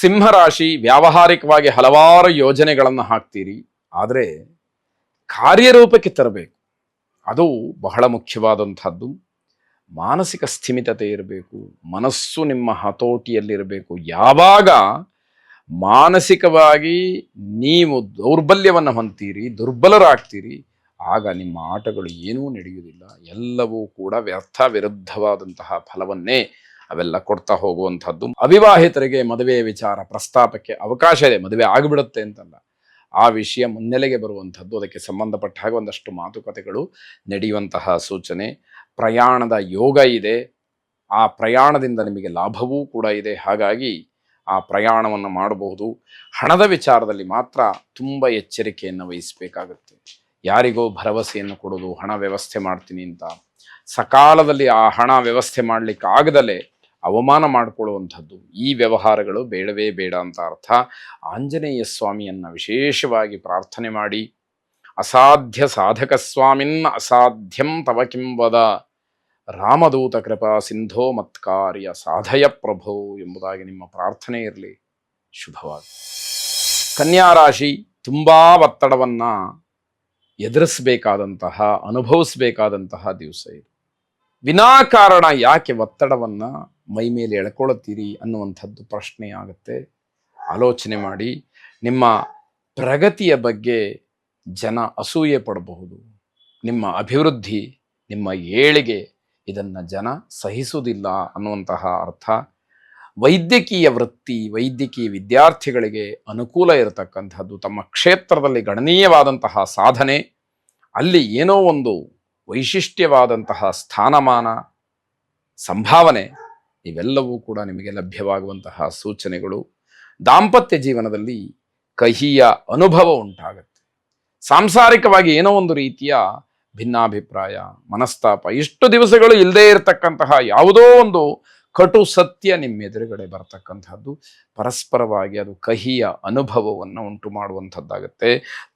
ಸಿಂಹರಾಶಿ ವ್ಯಾವಹಾರಿಕವಾಗಿ ಹಲವಾರು ಯೋಜನೆಗಳನ್ನು ಹಾಕ್ತೀರಿ, ಆದರೆ ಕಾರ್ಯರೂಪಕ್ಕೆ ತರಬೇಕು. ಅದು ಬಹಳ ಮುಖ್ಯವಾದಂಥದ್ದು. ಮಾನಸಿಕ ಸ್ಥಿಮಿತತೆ ಇರಬೇಕು, ಮನಸ್ಸು ನಿಮ್ಮ ಹತೋಟಿಯಲ್ಲಿರಬೇಕು. ಯಾವಾಗ ಮಾನಸಿಕವಾಗಿ ನೀವು ದೌರ್ಬಲ್ಯವನ್ನು ಹೊಂದ್ತೀರಿ, ದುರ್ಬಲರಾಗ್ತೀರಿ, ಆಗ ನಿಮ್ಮ ಆಟಗಳು ಏನೂ ನಡೆಯುವುದಿಲ್ಲ. ಎಲ್ಲವೂ ಕೂಡ ವ್ಯರ್ಥ ವಿರುದ್ಧವಾದಂತಹ ಫಲವನ್ನೇ ಅವೆಲ್ಲ ಕೊಡ್ತಾ ಹೋಗುವಂಥದ್ದು. ಅವಿವಾಹಿತರಿಗೆ ಮದುವೆಯ ವಿಚಾರ ಪ್ರಸ್ತಾಪಕ್ಕೆ ಅವಕಾಶ ಇದೆ, ಮದುವೆ ಆಗಿಬಿಡುತ್ತೆ ಅಂತಲ್ಲ, ಆ ವಿಷಯ ಮುನ್ನೆಲೆಗೆ ಬರುವಂಥದ್ದು. ಅದಕ್ಕೆ ಸಂಬಂಧಪಟ್ಟ ಹಾಗೆ ಒಂದಷ್ಟು ಮಾತುಕತೆಗಳು ನಡೆಯುವಂತಹ ಸೂಚನೆ. ಪ್ರಯಾಣದ ಯೋಗ ಇದೆ, ಆ ಪ್ರಯಾಣದಿಂದ ನಿಮಗೆ ಲಾಭವೂ ಕೂಡ ಇದೆ. ಹಾಗಾಗಿ ಆ ಪ್ರಯಾಣವನ್ನು ಮಾಡಬಹುದು. ಹಣದ ವಿಚಾರದಲ್ಲಿ ಮಾತ್ರ ತುಂಬ ಎಚ್ಚರಿಕೆಯನ್ನು ವಹಿಸಬೇಕಾಗುತ್ತೆ. ಯಾರಿಗೋ ಭರವಸೆಯನ್ನು ಕೊಡೋದು, ಹಣ ವ್ಯವಸ್ಥೆ ಮಾಡ್ತೀನಿ ಅಂತ ಸಕಾಲದಲ್ಲಿ ಆ ಹಣ ವ್ಯವಸ್ಥೆ ಮಾಡಲಿಕ್ಕೆ ಆಗದಲೇ ಅವಮಾನ ಮಾಡಿಕೊಳ್ಳುವಂಥದ್ದು, ಈ ವ್ಯವಹಾರಗಳು ಬೇಡವೇ ಬೇಡ ಅಂತ ಅರ್ಥ. ಆಂಜನೇಯ ಸ್ವಾಮಿಯನ್ನು ವಿಶೇಷವಾಗಿ ಪ್ರಾರ್ಥನೆ ಮಾಡಿ. ಅಸಾಧ್ಯ ಸಾಧಕ ಸ್ವಾಮಿನ್ ಅಸಾಧ್ಯಂ ತವ ಕಿಂವದ, ರಾಮದೂತ ಕೃಪಾ ಸಿಂಧೋ ಮತ್ಕಾರ್ಯ ಸಾಧಯ ಪ್ರಭೋ ಎಂಬುದಾಗಿ ನಿಮ್ಮ ಪ್ರಾರ್ಥನೆ ಇರಲಿ. ಶುಭವಾಗಿ. ಕನ್ಯಾ ರಾಶಿ ತುಂಬ ಒತ್ತಡವನ್ನು ಎದುರಿಸಬೇಕಾದಂತಹ, ಅನುಭವಿಸಬೇಕಾದಂತಹ ದಿವಸ ಇದು. ವಿನಾಕಾರಣ ಯಾಕೆ ಒತ್ತಡವನ್ನು ಮೈ ಮೇಲೆ ಎಳ್ಕೊಳ್ಳುತ್ತೀರಿ ಅನ್ನುವಂಥದ್ದು ಪ್ರಶ್ನೆ ಆಗುತ್ತೆ. ಆಲೋಚನೆ ಮಾಡಿ. ನಿಮ್ಮ ಪ್ರಗತಿಯ ಬಗ್ಗೆ ಜನ ಅಸೂಯೆ ಪಡಬಹುದು. ನಿಮ್ಮ ಅಭಿವೃದ್ಧಿ, ನಿಮ್ಮ ಏಳಿಗೆ, ಇದನ್ನು ಜನ ಸಹಿಸುವುದಿಲ್ಲ ಅನ್ನುವಂತಹ ಅರ್ಥ. ವೈದ್ಯಕೀಯ ವೃತ್ತಿ, ವೈದ್ಯಕೀಯ ವಿದ್ಯಾರ್ಥಿಗಳಿಗೆ ಅನುಕೂಲ ಇರತಕ್ಕಂಥದ್ದು. ತಮ್ಮ ಕ್ಷೇತ್ರದಲ್ಲಿ ಗಣನೀಯವಾದಂತಹ ಸಾಧನೆ, ಅಲ್ಲಿ ಏನೋ ಒಂದು ವೈಶಿಷ್ಟ್ಯವಾದಂತಹ ಸ್ಥಾನಮಾನ, ಸಂಭಾವನೆ, ಇವೆಲ್ಲವೂ ಕೂಡ ನಿಮಗೆ ಲಭ್ಯವಾಗುವಂತಹ ಸೂಚನೆಗಳು. ದಾಂಪತ್ಯ ಜೀವನದಲ್ಲಿ ಕಹಿಯ ಅನುಭವ ಉಂಟಾಗುತ್ತೆ. ಸಾಂಸಾರಿಕವಾಗಿ ಏನೋ ಒಂದು ರೀತಿಯ ಭಿನ್ನಾಭಿಪ್ರಾಯ, ಮನಸ್ತಾಪ, ಇಷ್ಟು ದಿವಸಗಳು ಇಲ್ಲದೇ ಇರತಕ್ಕಂತಹ ಯಾವುದೋ ಒಂದು ಕಟು ಸತ್ಯ ನಿಮ್ಮ ಎದುರುಗಡೆ ಬರ್ತಕ್ಕಂಥದ್ದು. ಪರಸ್ಪರವಾಗಿ ಅದು ಕಹಿಯ ಅನುಭವವನ್ನು ಉಂಟು ಮಾಡುವಂಥದ್ದಾಗತ್ತೆ.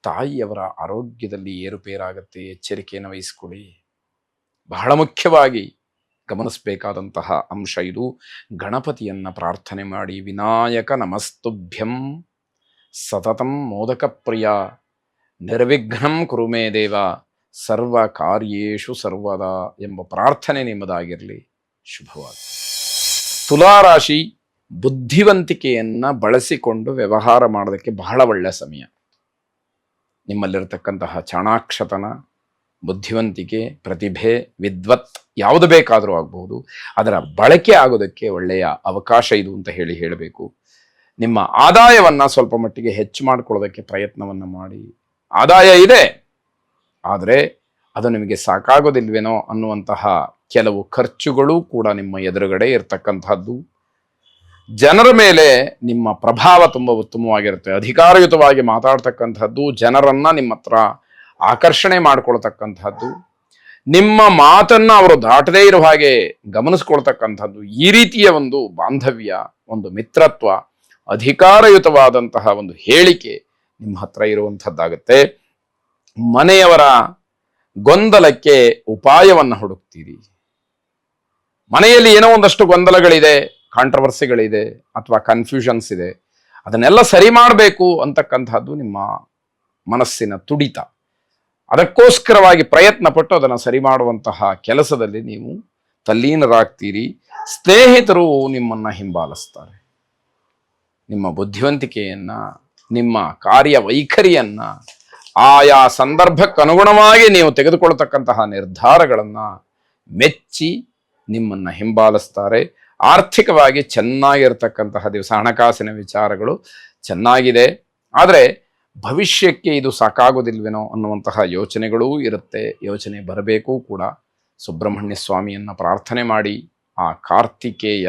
ತಾಯಿಯವರ ಆರೋಗ್ಯದಲ್ಲಿ ಏರುಪೇರಾಗತ್ತೆ, ಎಚ್ಚರಿಕೆಯನ್ನು ವಹಿಸಿಕೊಳ್ಳಿ. ಬಹಳ ಮುಖ್ಯವಾಗಿ ಗಮನಿಸಬೇಕಾದಂತಹ ಅಂಶ ಇದು. ಗಣಪತಿಯನ್ನು ಪ್ರಾರ್ಥನೆ ಮಾಡಿ. ವಿನಾಯಕ ನಮಸ್ತುಭ್ಯಂ ಸತತಂ ಮೋದಕ ಪ್ರಿಯ ನಿರ್ವಿಘ್ನಂ ಕುರುಮೇ ದೇವ ಸರ್ವ ಕಾರ್ಯೇಷು ಸರ್ವದಾ ಎಂಬ ಪ್ರಾರ್ಥನೆ ನಿಮ್ಮದಾಗಿರಲಿ. ಶುಭವಾಗಿ. ತುಲಾರಾಶಿ ಬುದ್ಧಿವಂತಿಕೆಯನ್ನು ಬಳಸಿಕೊಂಡು ವ್ಯವಹಾರ ಮಾಡೋದಕ್ಕೆ ಬಹಳ ಒಳ್ಳೆಯ ಸಮಯ. ನಿಮ್ಮಲ್ಲಿರತಕ್ಕಂತಹ ಚಾಣಾಕ್ಷತನ, ಬುದ್ಧಿವಂತಿಕೆ, ಪ್ರತಿಭೆ, ವಿದ್ವತ್ ಯಾವುದು ಬೇಕಾದರೂ ಆಗಬಹುದು, ಅದರ ಬಳಕೆ ಆಗೋದಕ್ಕೆ ಒಳ್ಳೆಯ ಅವಕಾಶ ಇದು ಅಂತ ಹೇಳಬೇಕು. ನಿಮ್ಮ ಆದಾಯವನ್ನು ಸ್ವಲ್ಪ ಮಟ್ಟಿಗೆ ಹೆಚ್ಚು ಮಾಡಿಕೊಳ್ಳೋದಕ್ಕೆ ಪ್ರಯತ್ನವನ್ನು ಮಾಡಿ. ಆದಾಯ ಇದೆ, ಆದರೆ ಅದು ನಿಮಗೆ ಸಾಕಾಗೋದಿಲ್ವೇನೋ ಅನ್ನುವಂತಹ ಕೆಲವು ಖರ್ಚುಗಳು ಕೂಡ ನಿಮ್ಮ ಎದುರುಗಡೆ ಇರತಕ್ಕಂಥದ್ದು. ಜನರ ಮೇಲೆ ನಿಮ್ಮ ಪ್ರಭಾವ ತುಂಬ ಉತ್ತಮವಾಗಿರುತ್ತೆ. ಅಧಿಕಾರಯುತವಾಗಿ ಮಾತಾಡ್ತಕ್ಕಂಥದ್ದು, ಜನರನ್ನು ನಿಮ್ಮ ಹತ್ರ ಆಕರ್ಷಣೆ ಮಾಡಿಕೊಳ್ತಕ್ಕಂಥದ್ದು, ನಿಮ್ಮ ಮಾತನ್ನು ಅವರು ದಾಟದೇ ಇರೋ ಹಾಗೆ ಗಮನಿಸ್ಕೊಳ್ತಕ್ಕಂಥದ್ದು, ಈ ರೀತಿಯ ಒಂದು ಬಾಂಧವ್ಯ, ಒಂದು ಮಿತ್ರತ್ವ, ಅಧಿಕಾರಯುತವಾದಂತಹ ಒಂದು ಹೇಳಿಕೆ ನಿಮ್ಮ ಹತ್ರ ಇರುವಂಥದ್ದಾಗತ್ತೆ. ಮನೆಯವರ ಗೊಂದಲಕ್ಕೆ ಉಪಾಯವನ್ನು ಹುಡುಕ್ತೀರಿ. ಮನೆಯಲ್ಲಿ ಏನೋ ಒಂದಷ್ಟು ಗೊಂದಲಗಳಿದೆ, ಕಾಂಟ್ರವರ್ಸಿಗಳಿದೆ, ಅಥವಾ ಕನ್ಫ್ಯೂಷನ್ಸ್ ಇದೆ, ಅದನ್ನೆಲ್ಲ ಸರಿ ಮಾಡಬೇಕು ಅಂತಕ್ಕಂಥದ್ದು ನಿಮ್ಮ ಮನಸ್ಸಿನ ತುಡಿತ. ಅದಕ್ಕೋಸ್ಕರವಾಗಿ ಪ್ರಯತ್ನ ಪಟ್ಟು ಅದನ್ನು ಸರಿ ಮಾಡುವಂತಹ ಕೆಲಸದಲ್ಲಿ ನೀವು ತಲ್ಲೀನರಾಗ್ತೀರಿ. ಸ್ನೇಹಿತರು ನಿಮ್ಮನ್ನು ಹಿಂಬಾಲಿಸ್ತಾರೆ. ನಿಮ್ಮ ಬುದ್ಧಿವಂತಿಕೆಯನ್ನು, ನಿಮ್ಮ ಕಾರ್ಯವೈಖರಿಯನ್ನು, ಆಯಾ ಸಂದರ್ಭಕ್ಕನುಗುಣವಾಗಿ ನೀವು ತೆಗೆದುಕೊಳ್ತಕ್ಕಂತಹ ನಿರ್ಧಾರಗಳನ್ನು ಮೆಚ್ಚಿ ನಿಮ್ಮನ್ನು ಹಿಂಬಾಲಿಸ್ತಾರೆ. ಆರ್ಥಿಕವಾಗಿ ಚೆನ್ನಾಗಿರ್ತಕ್ಕಂತಹ ದಿವಸ. ಹಣಕಾಸಿನ ವಿಚಾರಗಳು ಚೆನ್ನಾಗಿದೆ, ಆದರೆ ಭವಿಷ್ಯಕ್ಕೆ ಇದು ಸಾಕಾಗೋದಿಲ್ವೇನೋ ಅನ್ನುವಂತಹ ಯೋಚನೆಗಳೂ ಇರುತ್ತೆ. ಯೋಚನೆ ಬರಬೇಕು ಕೂಡ. ಸುಬ್ರಹ್ಮಣ್ಯ ಸ್ವಾಮಿಯನ್ನು ಪ್ರಾರ್ಥನೆ ಮಾಡಿ. ಆ ಕಾರ್ತಿಕೇಯ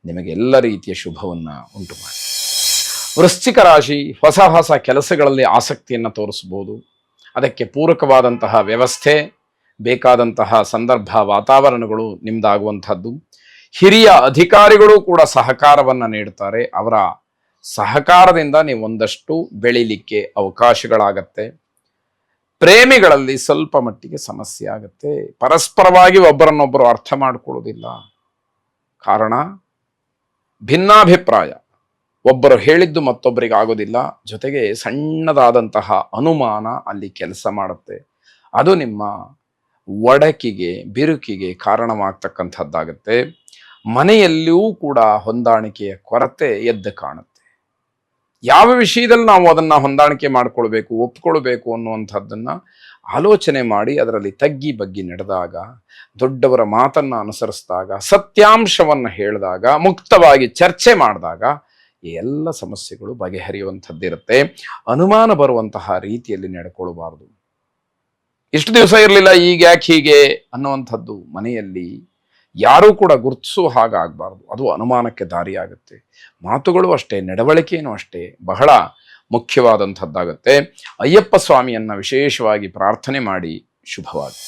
ನಿಮಗೆಲ್ಲ ರೀತಿಯ ಶುಭವನ್ನು ಉಂಟು ಮಾಡಿ. ವೃಶ್ಚಿಕ ರಾಶಿ ಹೊಸ ಹೊಸ ಕೆಲಸಗಳಲ್ಲಿ ಆಸಕ್ತಿಯನ್ನು ತೋರಿಸ್ಬೋದು. ಅದಕ್ಕೆ ಪೂರಕವಾದಂತಹ ವ್ಯವಸ್ಥೆ, ಬೇಕಾದಂತಹ ಸಂದರ್ಭ, ವಾತಾವರಣಗಳು ನಿಮ್ದಾಗುವಂಥದ್ದು. ಹಿರಿಯ ಅಧಿಕಾರಿಗಳು ಕೂಡ ಸಹಕಾರವನ್ನು ನೀಡ್ತಾರೆ. ಅವರ ಸಹಕಾರದಿಂದ ನೀವು ಒಂದಷ್ಟು ಬೆಳಿಲಿಕ್ಕೆ ಅವಕಾಶಗಳಾಗತ್ತೆ. ಪ್ರೇಮಿಗಳಲ್ಲಿ ಸ್ವಲ್ಪ ಮಟ್ಟಿಗೆ ಸಮಸ್ಯೆ ಆಗುತ್ತೆ. ಪರಸ್ಪರವಾಗಿ ಒಬ್ಬರನ್ನೊಬ್ಬರು ಅರ್ಥ ಮಾಡಿಕೊಳ್ಳೋದಿಲ್ಲ. ಕಾರಣ ಭಿನ್ನಾಭಿಪ್ರಾಯ. ಒಬ್ಬರು ಹೇಳಿದ್ದು ಮತ್ತೊಬ್ಬರಿಗೆ ಆಗೋದಿಲ್ಲ. ಜೊತೆಗೆ ಸಣ್ಣದಾದಂತಹ ಅನುಮಾನ ಅಲ್ಲಿ ಕೆಲಸ ಮಾಡುತ್ತೆ. ಅದು ನಿಮ್ಮ ಒಡಕಿಗೆ, ಬಿರುಕಿಗೆ ಕಾರಣವಾಗ್ತಕ್ಕಂಥದ್ದಾಗತ್ತೆ. ಮನೆಯಲ್ಲಿಯೂ ಕೂಡ ಹೊಂದಾಣಿಕೆಯ ಕೊರತೆ ಎದ್ದು ಕಾಣುತ್ತೆ. ಯಾವ ವಿಷಯದಲ್ಲಿ ನಾವು ಅದನ್ನ ಹೊಂದಾಣಿಕೆ ಮಾಡ್ಕೊಳ್ಬೇಕು, ಒಪ್ಕೊಳ್ಬೇಕು ಅನ್ನುವಂಥದ್ದನ್ನ ಆಲೋಚನೆ ಮಾಡಿ ಅದರಲ್ಲಿ ತಗ್ಗಿ ಬಗ್ಗಿ ನಡೆದಾಗ, ದೊಡ್ಡವರ ಮಾತನ್ನ ಅನುಸರಿಸಿದಾಗ, ಸತ್ಯಾಂಶವನ್ನು ಹೇಳಿದಾಗ, ಮುಕ್ತವಾಗಿ ಚರ್ಚೆ ಮಾಡಿದಾಗ ಈ ಎಲ್ಲ ಸಮಸ್ಯೆಗಳು ಬಗೆಹರಿಯುವಂಥದ್ದಿರುತ್ತೆ. ಅನುಮಾನ ಬರುವಂತಹ ರೀತಿಯಲ್ಲಿ ನಡ್ಕೊಳ್ಬಾರ್ದು. ಇಷ್ಟು ದಿವಸ ಇರಲಿಲ್ಲ, ಈಗ ಯಾಕೆ ಹೀಗೆ ಅನ್ನುವಂಥದ್ದು ಮನೆಯಲ್ಲಿ ಯಾರೂ ಕೂಡ ಗುರುತಿಸುವ ಹಾಗಾಗಬಾರ್ದು. ಅದು ಅನುಮಾನಕ್ಕೆ ದಾರಿಯಾಗುತ್ತೆ. ಮಾತುಗಳು ಅಷ್ಟೇ, ನಡವಳಿಕೆಯೂ ಅಷ್ಟೇ ಬಹಳ ಮುಖ್ಯವಾದಂಥದ್ದಾಗತ್ತೆ. ಅಯ್ಯಪ್ಪ ಸ್ವಾಮಿಯನ್ನ ವಿಶೇಷವಾಗಿ ಪ್ರಾರ್ಥನೆ ಮಾಡಿ. ಶುಭವಾಗಲಿ.